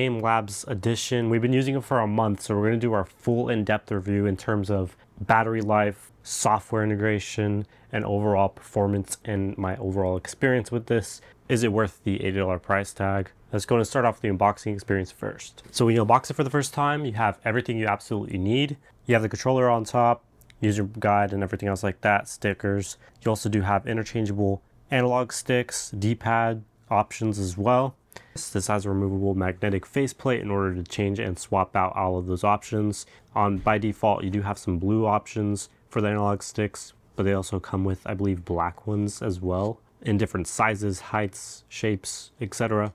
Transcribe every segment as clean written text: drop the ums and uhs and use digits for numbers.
Aimlabs edition. We've been using it for a month, so we're going to do our full in-depth review in terms of battery life, software integration, and overall performance and my overall experience with this. Is it worth the $80 price tag? Let's go and start off with the unboxing experience first. So when you unbox it for the first time, you have everything you absolutely need. You have the controller on top, user guide and everything else like that, stickers. You also do have interchangeable analog sticks, D-pad options as well. This has a removable magnetic faceplate in order to change and swap out all of those options. By default, you do have some blue options for the analog sticks, but they also come with, I believe, black ones as well in different sizes, heights, shapes, etc.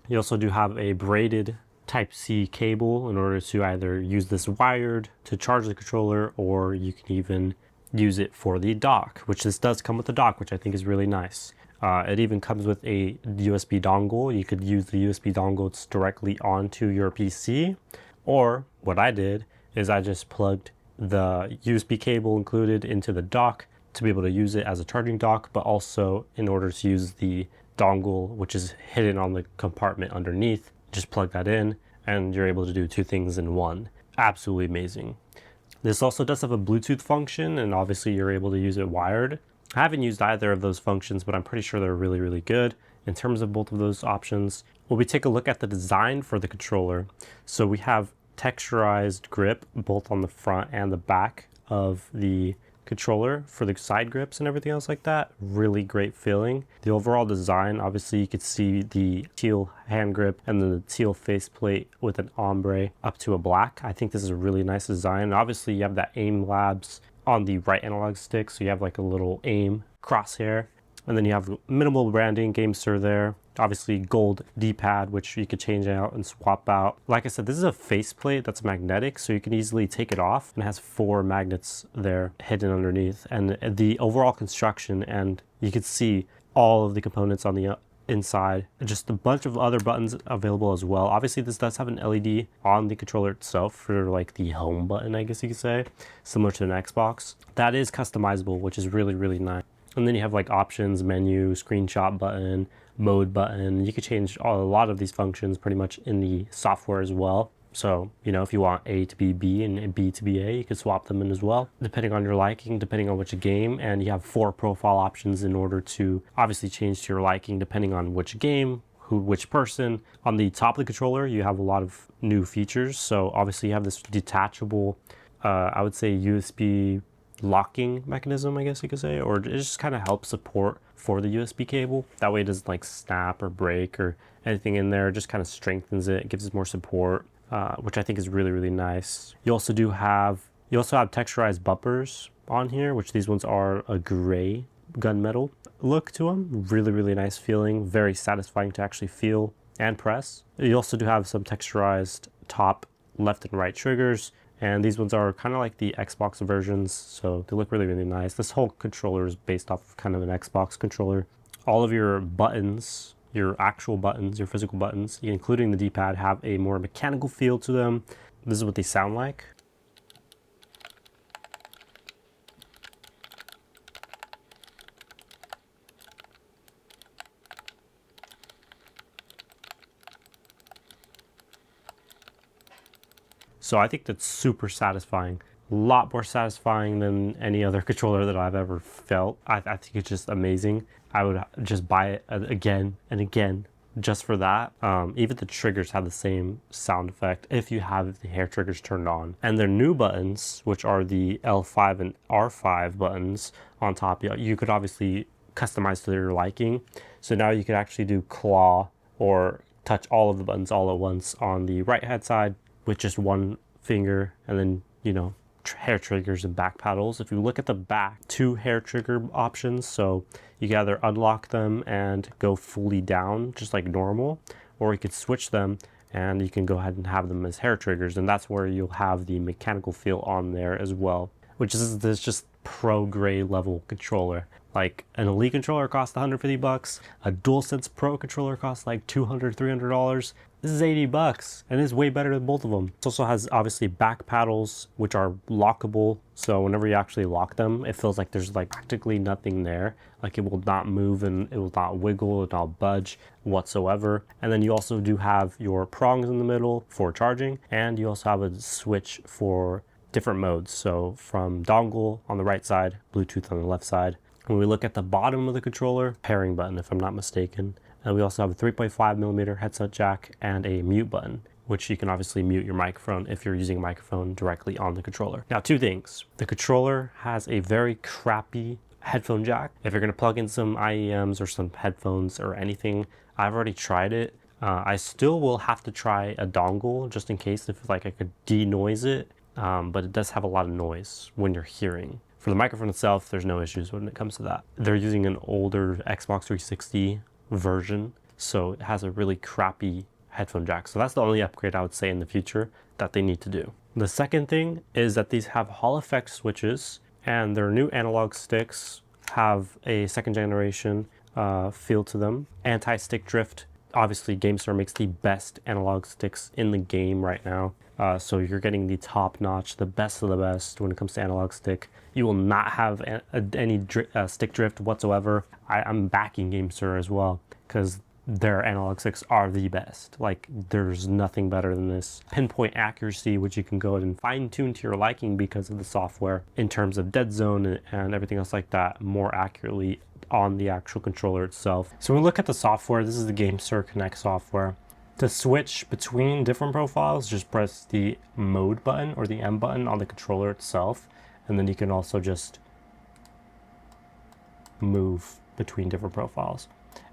You also do have a braided Type-C cable in order to either use this wired to charge the controller, or you can even use it for the dock, which this does come with the dock, which I think is really nice. It even comes with a USB dongle. You could use the USB dongle directly onto your PC, or what I did is I just plugged the USB cable included into the dock to be able to use it as a charging dock, but also in order to use the dongle, which is hidden on the compartment underneath, just plug that in and you're able to do two things in one. Absolutely amazing. This also does have a Bluetooth function, and obviously you're able to use it wired. I haven't used either of those functions, but I'm pretty sure they're really, really good. In terms of both of those options, we take a look at the design for the controller. So we have texturized grip both on the front and the back of the controller for the side grips and everything else like that. Really great feeling. The overall design, obviously you could see the teal hand grip and then the teal faceplate with an ombre up to a black. I think this is a really nice design. Obviously you have that Aimlabs on the right analog stick, so you have like a little aim crosshair, and then you have minimal branding, GameSir there. Obviously gold D-pad, which you could change out and swap out. Like I said, this is a faceplate that's magnetic, so you can easily take it off, and it has 4 magnets there hidden underneath. And the overall construction, and you can see all of the components on the inside, and just a bunch of other buttons available as well. Obviously this does have an LED on the controller itself for like the home button, I guess you could say, similar to an Xbox. That is customizable, which is really, really nice. And then you have like options, menu, screenshot button, mode button. You could change a lot of these functions pretty much in the software as well. So, you know, if you want A to be B and B to be A, you could swap them in as well, depending on your liking, depending on which game. And you have 4 profile options in order to obviously change to your liking, depending on which game, which person. On the top of the controller, you have a lot of new features. So obviously you have this detachable, I would say USB locking mechanism, I guess you could say, or it just kind of helps support for the USB cable. That way it doesn't like snap or break or anything in there. It just kind of strengthens it, gives it more support. Which I think is really, really nice. You also have texturized bumpers on here, which these ones are a gray gunmetal look to them. Really, really nice feeling. Very satisfying to actually feel and press. You also do have some texturized top, left, and right triggers. And these ones are kind of like the Xbox versions, so they look really, really nice. This whole controller is based off of kind of an Xbox controller. All of your buttons, your actual buttons, your physical buttons, including the D-pad, have a more mechanical feel to them. This is what they sound like. So I think that's super satisfying. A lot more satisfying than any other controller that I've ever felt. I think it's just amazing. I would just buy it again and again just for that. Even the triggers have the same sound effect if you have the hair triggers turned on. And their new buttons, which are the L5 and R5 buttons on top, you could obviously customize to your liking. So now you could actually do claw or touch all of the buttons all at once on the right hand side with just one finger, and then, you know, hair triggers and back paddles. If you look at the back, 2 hair trigger options, so you can either unlock them and go fully down just like normal, or you could switch them and you can go ahead and have them as hair triggers, and that's where you'll have the mechanical feel on there as well, which is this just pro grade level controller. Like an Elite controller costs $150, a DualSense Pro controller costs like $200, $300. This is 80 bucks and it's way better than both of them. It also has obviously back paddles, which are lockable. So whenever you actually lock them, it feels like there's like practically nothing there. Like it will not move and it will not wiggle, it will not budge whatsoever. And then you also do have your prongs in the middle for charging, and you also have a switch for different modes. So from dongle on the right side, Bluetooth on the left side. When we look at the bottom of the controller, pairing button if I'm not mistaken. And we also have a 3.5mm headset jack and a mute button, which you can obviously mute your microphone if you're using a microphone directly on the controller. Now, two things. The controller has a very crappy headphone jack. If you're gonna plug in some IEMs or some headphones or anything, I've already tried it. I still will have to try a dongle just in case if like I could denoise it, but it does have a lot of noise when you're hearing. For the microphone itself, there's no issues when it comes to that. They're using an older Xbox 360 version, so it has a really crappy headphone jack. So that's the only upgrade I would say in the future that they need to do. The second thing is that these have Hall effect switches, and their new analog sticks have a second generation feel to them. Anti-stick drift. Obviously, GameSir makes the best analog sticks in the game right now. So you're getting the top notch, the best of the best when it comes to analog stick. You will not have any stick drift whatsoever. I'm backing GameSir as well because their analog sticks are the best. Like there's nothing better than this. Pinpoint accuracy, which you can go ahead and fine tune to your liking because of the software in terms of dead zone and everything else like that, more accurately on the actual controller itself. So when we look at the software, this is the GameSir Connect software. To switch between different profiles, just press the mode button or the M button on the controller itself, and then you can also just move between different profiles.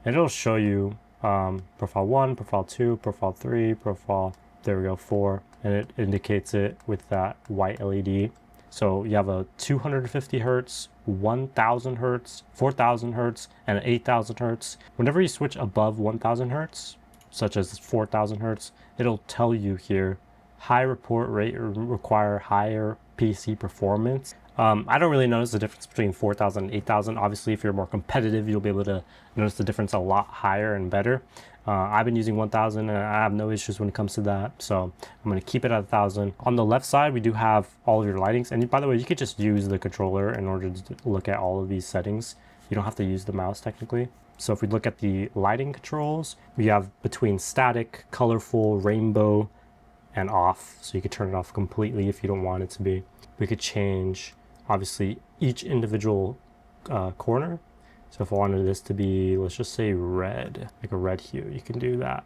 And it'll show you profile 1, profile 2, profile 3, profile, there we go, 4, and it indicates it with that white LED. So you have a 250 hertz, 1000 hertz, 4000 hertz, and an 8000 hertz. Whenever you switch above 1000 hertz, such as 4000 hertz, it'll tell you here, high report rate require higher PC performance. I don't really notice the difference between 4000 and 8000. Obviously, if you're more competitive, you'll be able to notice the difference a lot higher and better. I've been using 1000 and I have no issues when it comes to that. So I'm going to keep it at 1000. On the left side, we do have all of your lightings. And by the way, you could just use the controller in order to look at all of these settings. You don't have to use the mouse technically. So if we look at the lighting controls, we have between static, colorful, rainbow, and off. So you could turn it off completely if you don't want it to be. We could change, obviously, each individual corner. So if I wanted this to be, let's just say red, like a red hue, you can do that.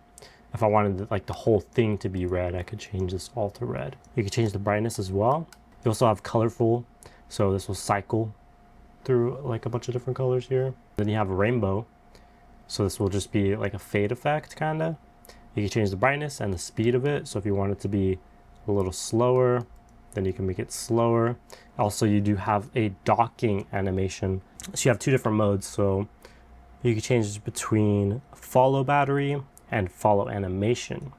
If I wanted like the whole thing to be red, I could change this all to red. You can change the brightness as well. You also have colorful. So this will cycle through like a bunch of different colors here. Then you have rainbow. So this will just be like a fade effect, kind of. You can change the brightness and the speed of it. So if you want it to be a little slower, then you can make it slower. Also, you do have a docking animation. So you have two different modes. So you can change between follow battery and follow animation.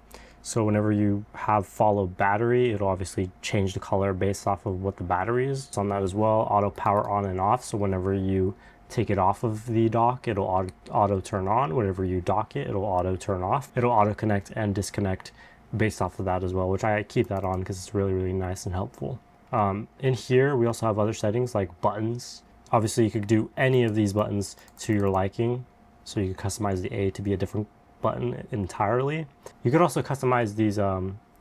So whenever you have follow battery, it'll obviously change the color based off of what the battery is. It's on that as well, auto power on and off. So whenever you take it off of the dock, it'll auto turn on. Whenever you dock it, it'll auto turn off. It'll auto connect and disconnect based off of that as well, which I keep that on because it's really, really nice and helpful. In here, we also have other settings like buttons. Obviously, you could do any of these buttons to your liking. So you could customize the A to be a different button entirely. You could also customize these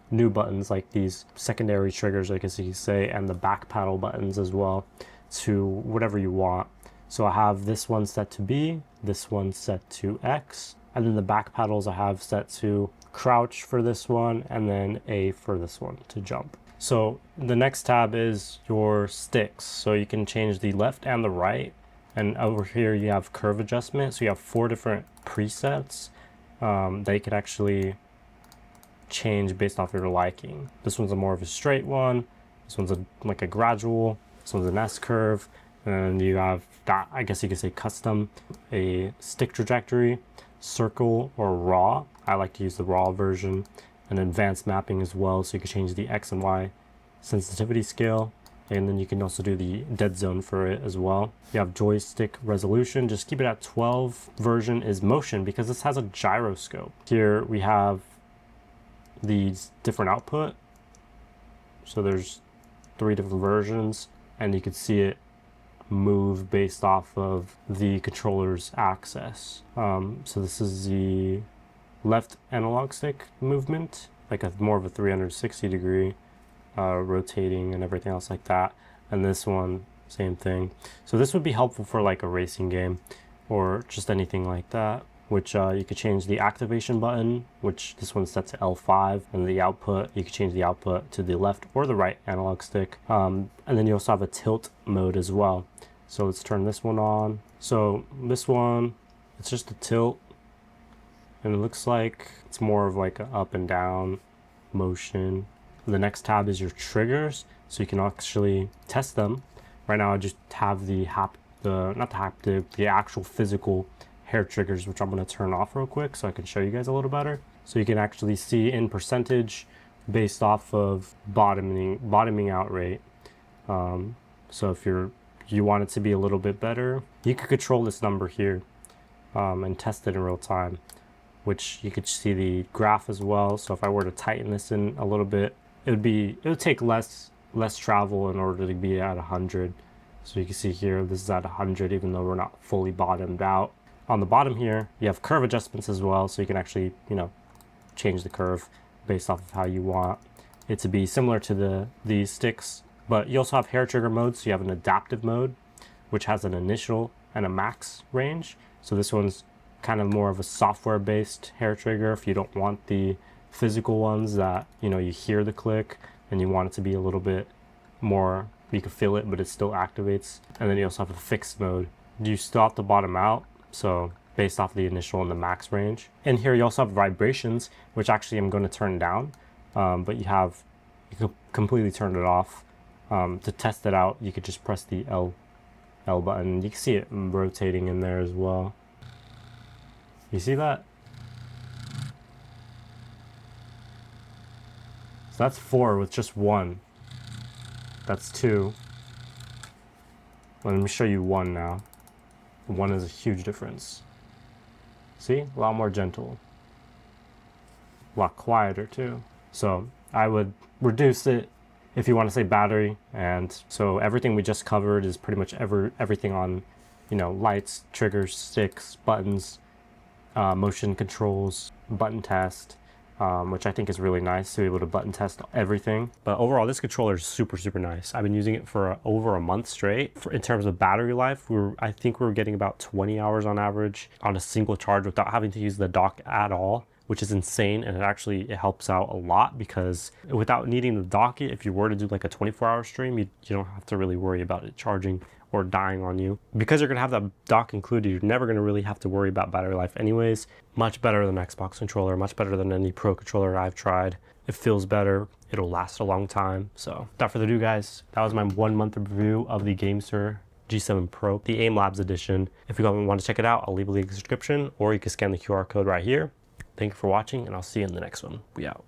new buttons, like these secondary triggers, I guess you could say, and the back paddle buttons as well, to whatever you want. So I have this one set to B, this one set to X, and then the back paddles I have set to crouch for this one, and then A for this one to jump. So the next tab is your sticks. So you can change the left and the right. And over here you have curve adjustment. So you have 4 different presets that you could actually change based off your liking. This one's a more of a straight one. This one's like a gradual. This one's an S curve. And then you have that, I guess you could say custom, a stick trajectory, circle, or raw. I like to use the raw version. And advanced mapping as well, so you can change the X and Y sensitivity scale. And then you can also do the dead zone for it as well. You have joystick resolution, just keep it at 12. Version is motion because this has a gyroscope. Here we have these different output. So there's 3 different versions, and you can see it move based off of the controller's axis. So this is the left analog stick movement, like more of a 360 degree rotating and everything else like that. And this one, same thing. So this would be helpful for like a racing game or just anything like that, which you could change the activation button, which this one's set to L5, and the output, you could change the output to the left or the right analog stick. And then you also have a tilt mode as well. So let's turn this one on. So this one, it's just a tilt, and it looks like it's more of like an up and down motion. The next tab is your triggers, so you can actually test them. Right now I just have the actual physical hair triggers, which I'm going to turn off real quick so I can show you guys a little better. So you can actually see in percentage based off of bottoming out rate. So if you want it to be a little bit better, you could control this number here and test it in real time, which you could see the graph as well. So if I were to tighten this in a little bit, it would take less travel in order to be at 100. So you can see here, this is at 100, even though we're not fully bottomed out. On the bottom here, you have curve adjustments as well, so you can actually, change the curve based off of how you want it to be, similar to the sticks. But you also have hair trigger mode, so you have an adaptive mode, which has an initial and a max range. So this one's kind of more of a software-based hair trigger if you don't want the physical ones that, you hear the click and you want it to be a little bit more, you can feel it, but it still activates. And then you also have a fixed mode. You still have to bottom out, so based off the initial and the max range. And here you also have vibrations, which actually I'm going to turn down, but you can completely turn it off. To test it out, you could just press the L button. You can see it rotating in there as well. You see that? So that's 4 with just 1. That's 2. Let me show you 1 now. 1 is a huge difference. See? A lot more gentle. A lot quieter too. So I would reduce it if you want to say battery. And so everything we just covered is pretty much everything on, lights, triggers, sticks, buttons, motion controls, button test, which I think is really nice to be able to button test everything. But overall, this controller is super, super nice. I've been using it for over a month straight. In terms of battery life, I think we were getting about 20 hours on average on a single charge without having to use the dock at all, which is insane. And it helps out a lot, because without needing to dock it, if you were to do like a 24-hour stream, you don't have to really worry about it charging or dying on you. Because you're gonna have that dock included, you're never gonna really have to worry about battery life anyways. Much better than Xbox controller, much better than any Pro controller I've tried. It feels better, it'll last a long time. So without further ado, guys, that was my 1 month review of the GameSir G7 Pro, the Aimlabs edition. If you want to check it out, I'll leave a link in the description, or you can scan the QR code right here. Thank you for watching, and I'll see you in the next one. We out.